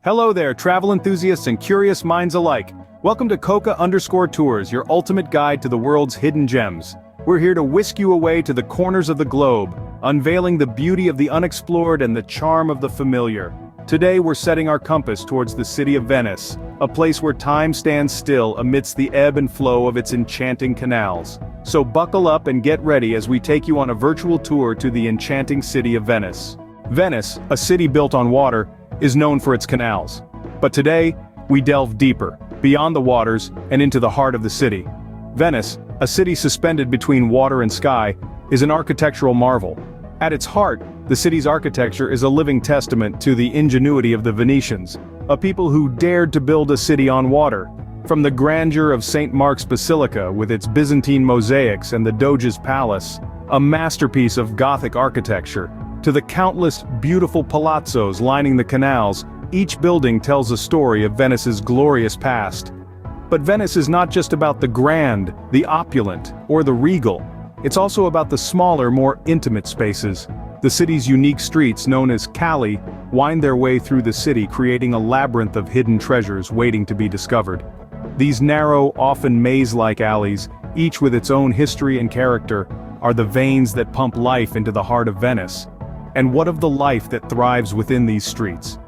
Hello there, travel enthusiasts and curious minds alike. Welcome to Coca_Tours, your ultimate guide to the world's hidden gems. We're here to whisk you away to the corners of the globe, unveiling the beauty of the unexplored and the charm of the familiar. Today we're setting our compass towards the city of Venice, a place where time stands still amidst the ebb and flow of its enchanting canals. So buckle up and get ready as we take you on a virtual tour to the enchanting city of Venice. Venice, a city built on water, is known for its canals. But today, we delve deeper, beyond the waters, and into the heart of the city. Venice, a city suspended between water and sky, is an architectural marvel. At its heart, the city's architecture is a living testament to the ingenuity of the Venetians, a people who dared to build a city on water. From the grandeur of St. Mark's Basilica with its Byzantine mosaics and the Doge's Palace, a masterpiece of Gothic architecture, to the countless beautiful palazzos lining the canals, each building tells a story of Venice's glorious past. But Venice is not just about the grand, the opulent, or the regal. It's also about the smaller, more intimate spaces. The city's unique streets, known as Calli, wind their way through the city, creating a labyrinth of hidden treasures waiting to be discovered. These narrow, often maze-like alleys, each with its own history and character, are the veins that pump life into the heart of Venice. And what of the life that thrives within these streets?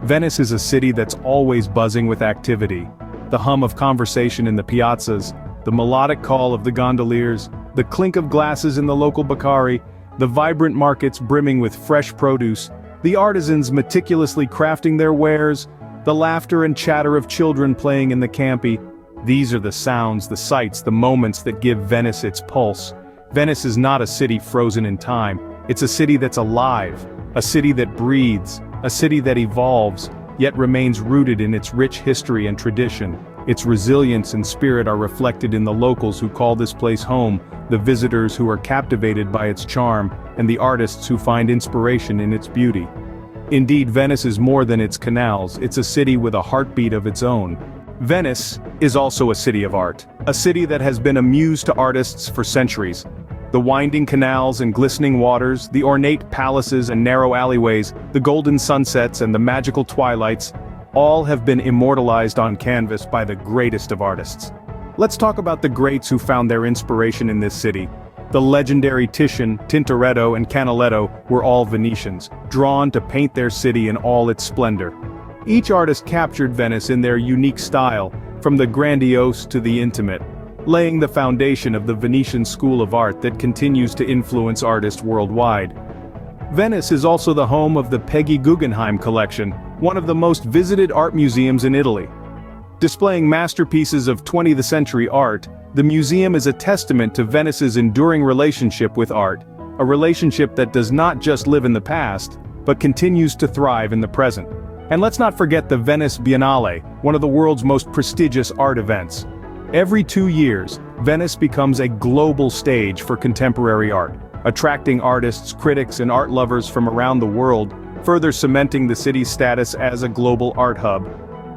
Venice is a city that's always buzzing with activity. The hum of conversation in the piazzas, the melodic call of the gondoliers, the clink of glasses in the local baccari, the vibrant markets brimming with fresh produce, the artisans meticulously crafting their wares, the laughter and chatter of children playing in the campi. These are the sounds, the sights, the moments that give Venice its pulse. Venice is not a city frozen in time. It's a city that's alive, a city that breathes, a city that evolves, yet remains rooted in its rich history and tradition. Its resilience and spirit are reflected in the locals who call this place home, the visitors who are captivated by its charm, and the artists who find inspiration in its beauty. Indeed, Venice is more than its canals, it's a city with a heartbeat of its own. Venice is also a city of art, a city that has been a muse to artists for centuries. The winding canals and glistening waters, the ornate palaces and narrow alleyways, the golden sunsets and the magical twilights, all have been immortalized on canvas by the greatest of artists. Let's talk about the greats who found their inspiration in this city. The legendary Titian, Tintoretto and Canaletto were all Venetians, drawn to paint their city in all its splendor. Each artist captured Venice in their unique style, from the grandiose to the intimate, laying the foundation of the Venetian school of art that continues to influence artists worldwide. Venice is also the home of the Peggy Guggenheim collection, one of the most visited art museums in Italy. Displaying masterpieces of 20th century art, the museum is a testament to Venice's enduring relationship with art, a relationship that does not just live in the past, but continues to thrive in the present. And let's not forget the Venice Biennale, one of the world's most prestigious art events. Every 2 years, Venice becomes a global stage for contemporary art, attracting artists, critics, and art lovers from around the world, further cementing the city's status as a global art hub.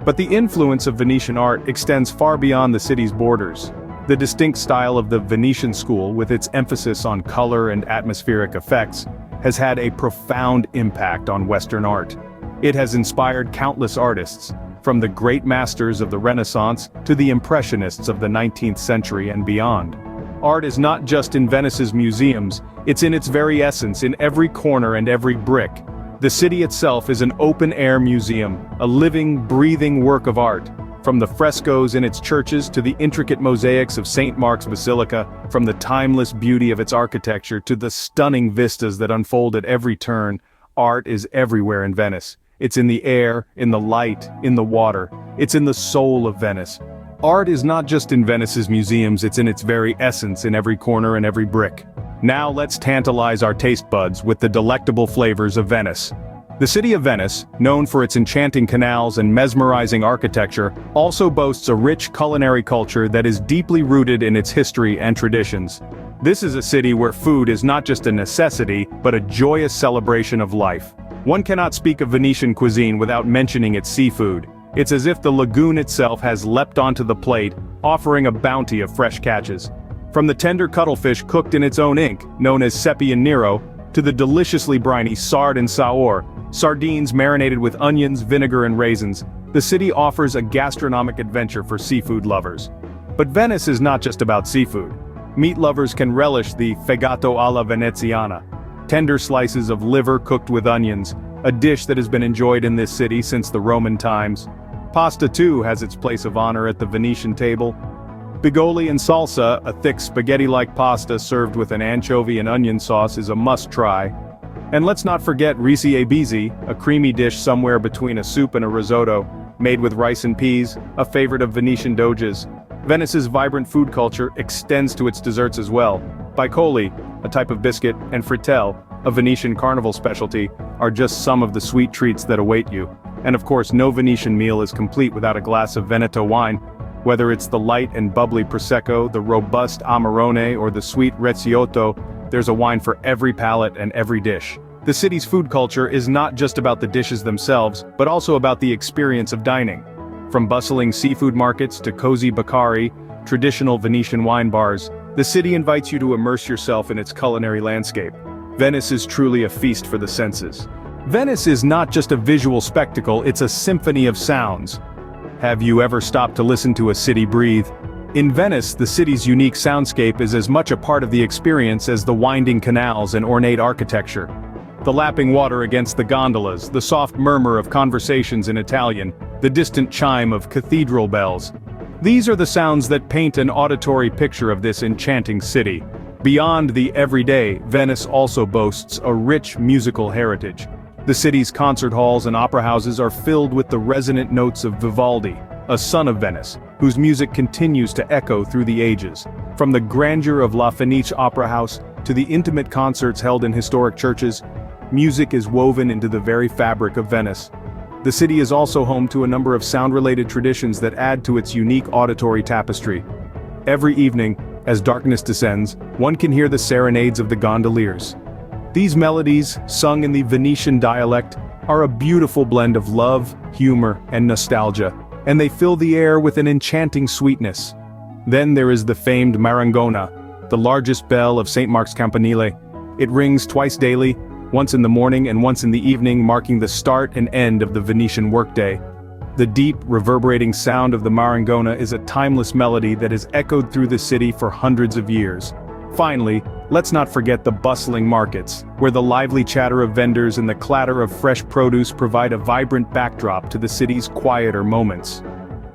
But the influence of Venetian art extends far beyond the city's borders. The distinct style of the Venetian school, with its emphasis on color and atmospheric effects, has had a profound impact on Western art. It has inspired countless artists, from the great masters of the Renaissance to the Impressionists of the 19th century and beyond. Art is not just in Venice's museums, it's in its very essence, in every corner and every brick. The city itself is an open-air museum, a living, breathing work of art. From the frescoes in its churches to the intricate mosaics of St. Mark's Basilica, from the timeless beauty of its architecture to the stunning vistas that unfold at every turn, art is everywhere in Venice. It's in the air, in the light, in the water. It's in the soul of Venice. Art is not just in Venice's museums, it's in its very essence in every corner and every brick. Now let's tantalize our taste buds with the delectable flavors of Venice. The city of Venice, known for its enchanting canals and mesmerizing architecture, also boasts a rich culinary culture that is deeply rooted in its history and traditions. This is a city where food is not just a necessity, but a joyous celebration of life. One cannot speak of Venetian cuisine without mentioning its seafood. It's as if the lagoon itself has leapt onto the plate, offering a bounty of fresh catches. From the tender cuttlefish cooked in its own ink, known as Sepi and Nero, to the deliciously briny sard and saor, sardines marinated with onions, vinegar and raisins, the city offers a gastronomic adventure for seafood lovers. But Venice is not just about seafood. Meat lovers can relish the fegato alla veneziana, tender slices of liver cooked with onions, a dish that has been enjoyed in this city since the Roman times. Pasta too has its place of honor at the Venetian table. Bigoli and salsa, a thick spaghetti-like pasta served with an anchovy and onion sauce, is a must-try. And let's not forget risi e bisi, a creamy dish somewhere between a soup and a risotto, made with rice and peas, a favorite of Venetian doges. Venice's vibrant food culture extends to its desserts as well. Baicoli, a type of biscuit, and frittelle, a Venetian carnival specialty, are just some of the sweet treats that await you. And of course, no Venetian meal is complete without a glass of Veneto wine. Whether it's the light and bubbly Prosecco, the robust Amarone, or the sweet Recioto, there's a wine for every palate and every dish. The city's food culture is not just about the dishes themselves, but also about the experience of dining. From bustling seafood markets to cozy Baccari, traditional Venetian wine bars, the city invites you to immerse yourself in its culinary landscape. Venice is truly a feast for the senses. Venice is not just a visual spectacle, it's a symphony of sounds. Have you ever stopped to listen to a city breathe? In Venice, the city's unique soundscape is as much a part of the experience as the winding canals and ornate architecture. The lapping water against the gondolas, the soft murmur of conversations in Italian, the distant chime of cathedral bells. These are the sounds that paint an auditory picture of this enchanting city. Beyond the everyday, Venice also boasts a rich musical heritage. The city's concert halls and opera houses are filled with the resonant notes of Vivaldi, a son of Venice, whose music continues to echo through the ages. From the grandeur of La Fenice Opera House to the intimate concerts held in historic churches, music is woven into the very fabric of Venice. The city is also home to a number of sound-related traditions that add to its unique auditory tapestry. Every evening, as darkness descends, one can hear the serenades of the gondoliers. These melodies, sung in the Venetian dialect, are a beautiful blend of love, humor, and nostalgia, and they fill the air with an enchanting sweetness. Then there is the famed Marangona, the largest bell of St. Mark's Campanile. It rings twice daily, once in the morning and once in the evening, marking the start and end of the Venetian workday. The deep, reverberating sound of the Marangona is a timeless melody that has echoed through the city for hundreds of years. Finally, let's not forget the bustling markets, where the lively chatter of vendors and the clatter of fresh produce provide a vibrant backdrop to the city's quieter moments.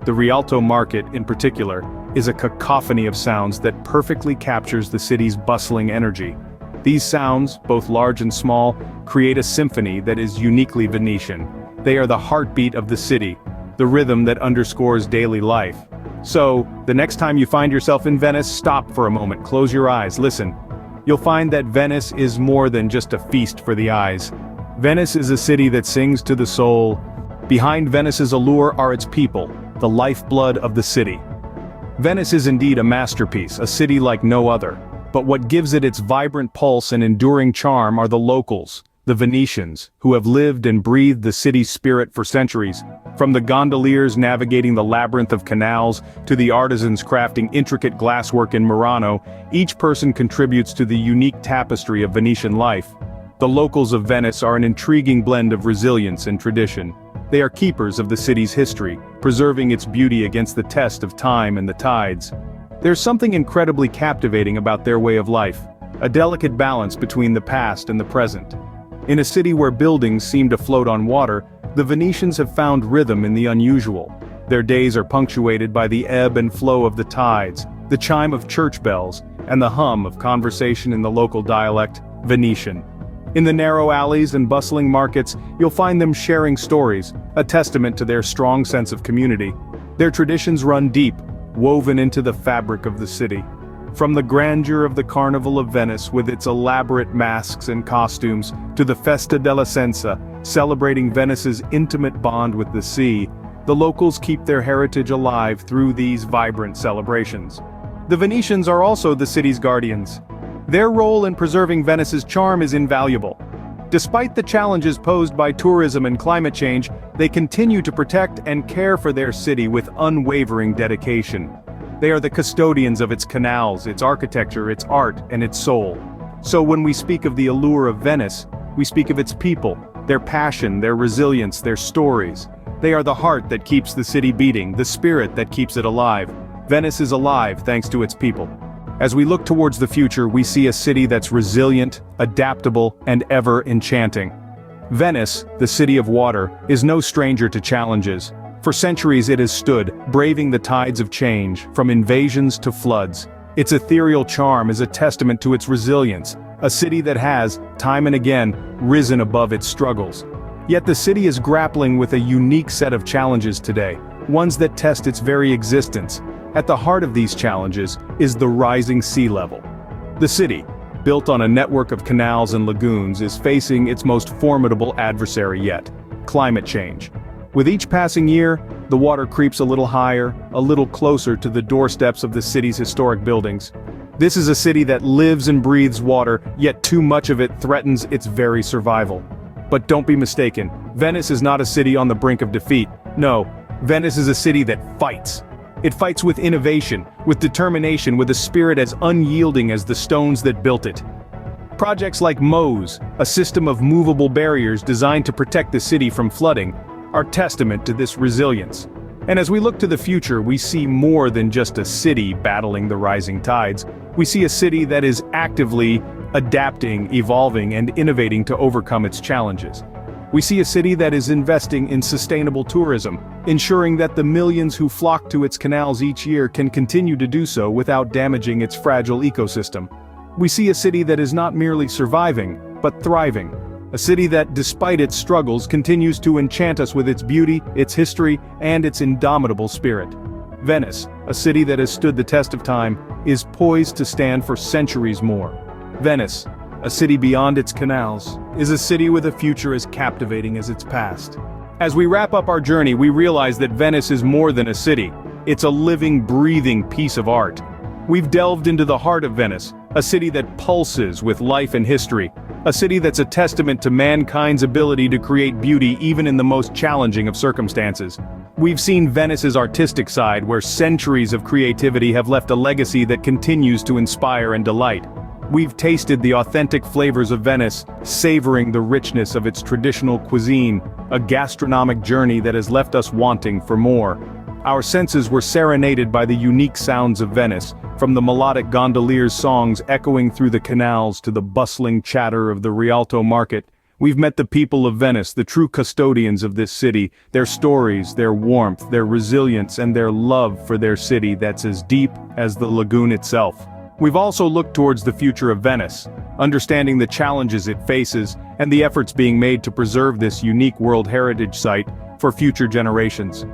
The Rialto Market, in particular, is a cacophony of sounds that perfectly captures the city's bustling energy. These sounds, both large and small, create a symphony that is uniquely Venetian. They are the heartbeat of the city, the rhythm that underscores daily life. So, the next time you find yourself in Venice, stop for a moment, close your eyes, listen. You'll find that Venice is more than just a feast for the eyes. Venice is a city that sings to the soul. Behind Venice's allure are its people, the lifeblood of the city. Venice is indeed a masterpiece, a city like no other. But what gives it its vibrant pulse and enduring charm are the locals, the Venetians, who have lived and breathed the city's spirit for centuries. From the gondoliers navigating the labyrinth of canals, to the artisans crafting intricate glasswork in Murano, each person contributes to the unique tapestry of Venetian life. The locals of Venice are an intriguing blend of resilience and tradition. They are keepers of the city's history, preserving its beauty against the test of time and the tides. There's something incredibly captivating about their way of life, a delicate balance between the past and the present. In a city where buildings seem to float on water, the Venetians have found rhythm in the unusual. Their days are punctuated by the ebb and flow of the tides, the chime of church bells, and the hum of conversation in the local dialect, Venetian. In the narrow alleys and bustling markets, you'll find them sharing stories, a testament to their strong sense of community. Their traditions run deep, woven into the fabric of the city. From the grandeur of the Carnival of Venice with its elaborate masks and costumes, to the Festa della Senza, celebrating Venice's intimate bond with the sea, the locals keep their heritage alive through these vibrant celebrations. The Venetians are also the city's guardians. Their role in preserving Venice's charm is invaluable. Despite the challenges posed by tourism and climate change, they continue to protect and care for their city with unwavering dedication. They are the custodians of its canals, its architecture, its art, and its soul. So when we speak of the allure of Venice, we speak of its people, their passion, their resilience, their stories. They are the heart that keeps the city beating, the spirit that keeps it alive. Venice is alive thanks to its people. As we look towards the future, we see a city that's resilient, adaptable, and ever enchanting. Venice, the city of water, is no stranger to challenges. For centuries it has stood, braving the tides of change, from invasions to floods. Its ethereal charm is a testament to its resilience, a city that has, time and again, risen above its struggles. Yet the city is grappling with a unique set of challenges today, ones that test its very existence. At the heart of these challenges is the rising sea level. The city, built on a network of canals and lagoons, is facing its most formidable adversary yet: climate change. With each passing year, the water creeps a little higher, a little closer to the doorsteps of the city's historic buildings. This is a city that lives and breathes water, yet too much of it threatens its very survival. But don't be mistaken, Venice is not a city on the brink of defeat. No, Venice is a city that fights. It fights with innovation, with determination, with a spirit as unyielding as the stones that built it. Projects like MOSE, a system of movable barriers designed to protect the city from flooding, are testament to this resilience. And as we look to the future, we see more than just a city battling the rising tides. We see a city that is actively adapting, evolving, and innovating to overcome its challenges. We see a city that is investing in sustainable tourism, ensuring that the millions who flock to its canals each year can continue to do so without damaging its fragile ecosystem. We see a city that is not merely surviving, but thriving. A city that, despite its struggles, continues to enchant us with its beauty, its history, and its indomitable spirit. Venice, a city that has stood the test of time, is poised to stand for centuries more. Venice, a city beyond its canals, is a city with a future as captivating as its past. As we wrap up our journey, we realize that Venice is more than a city. It's a living, breathing piece of art. We've delved into the heart of Venice, a city that pulses with life and history, a city that's a testament to mankind's ability to create beauty even in the most challenging of circumstances. We've seen Venice's artistic side, where centuries of creativity have left a legacy that continues to inspire and delight. We've tasted the authentic flavors of Venice, savoring the richness of its traditional cuisine, a gastronomic journey that has left us wanting for more. Our senses were serenaded by the unique sounds of Venice, from the melodic gondoliers' songs echoing through the canals to the bustling chatter of the Rialto market. We've met the people of Venice, the true custodians of this city, their stories, their warmth, their resilience, and their love for their city that's as deep as the lagoon itself. We've also looked towards the future of Venice, understanding the challenges it faces and the efforts being made to preserve this unique World Heritage Site for future generations.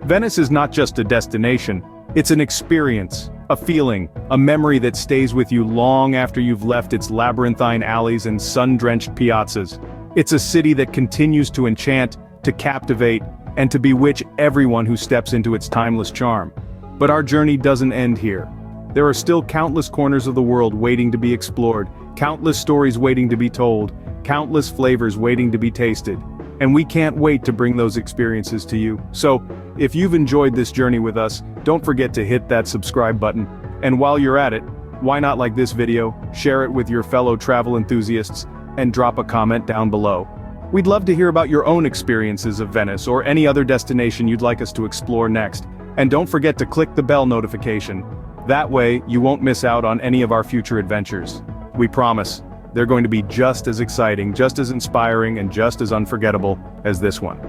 Venice is not just a destination, it's an experience, a feeling, a memory that stays with you long after you've left its labyrinthine alleys and sun-drenched piazzas. It's a city that continues to enchant, to captivate, and to bewitch everyone who steps into its timeless charm. But our journey doesn't end here. There are still countless corners of the world waiting to be explored, countless stories waiting to be told, countless flavors waiting to be tasted. And we can't wait to bring those experiences to you. So, if you've enjoyed this journey with us, don't forget to hit that subscribe button. And while you're at it, why not like this video, share it with your fellow travel enthusiasts, and drop a comment down below. We'd love to hear about your own experiences of Venice or any other destination you'd like us to explore next. And don't forget to click the bell notification. That way, you won't miss out on any of our future adventures. We promise, they're going to be just as exciting, just as inspiring, and just as unforgettable as this one.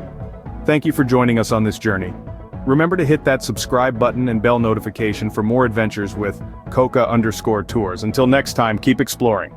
Thank you for joining us on this journey. Remember to hit that subscribe button and bell notification for more adventures with Coca_Tours. Until next time, keep exploring.